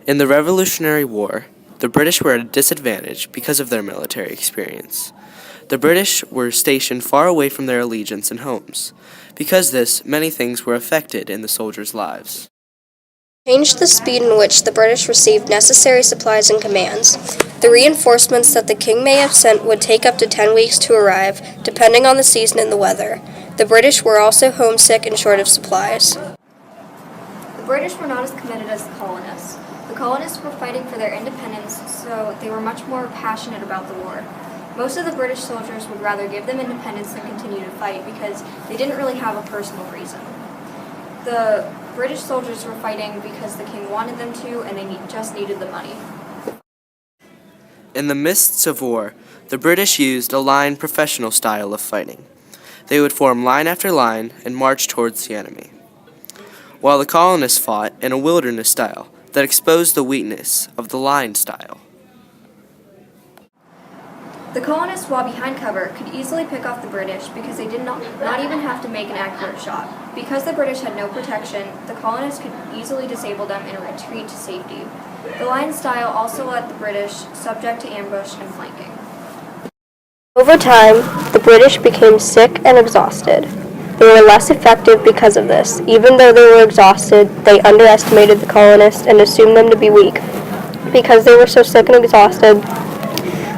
In the Revolutionary War, the British were at a disadvantage because of their military experience. The British were stationed far away from their allegiance and homes. Because of this, many things were affected in the soldiers' lives. Changed the speed in which the British received necessary supplies and commands. The reinforcements that the king may have sent would take up to 10 weeks to arrive, depending on the season and the weather. The British were also homesick and short of supplies. The British were not as committed as the colonists. The colonists were fighting for their independence, so they were much more passionate about the war. Most of the British soldiers would rather give them independence than continue to fight because they didn't really have a personal reason. The British soldiers were fighting because the king wanted them to, and they just needed the money. In the midst of war, the British used a line professional style of fighting. They would form line after line and march towards the enemy, while the colonists fought in a wilderness style that exposed the weakness of the line style. The colonists, while behind cover, could easily pick off the British because they did not even have to make an accurate shot. Because the British had no protection, the colonists could easily disable them and retreat to safety. The line style also left the British subject to ambush and flanking. Over time, the British became sick and exhausted. They were less effective because of this. Even though they were exhausted, they underestimated the colonists and assumed them to be weak. Because they were so sick and exhausted,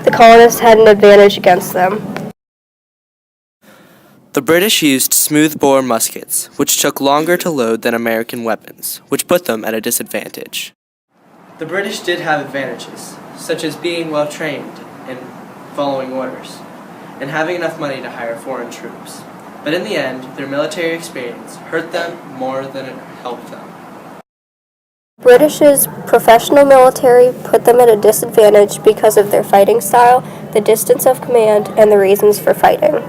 the colonists had an advantage against them. The British used smooth-bore muskets, which took longer to load than American weapons, which put them at a disadvantage. The British did have advantages, such as being well-trained and following orders, and having enough money to hire foreign troops. But in the end, their military experience hurt them more than it helped them. British's professional military put them at a disadvantage because of their fighting style, the distance of command, and the reasons for fighting.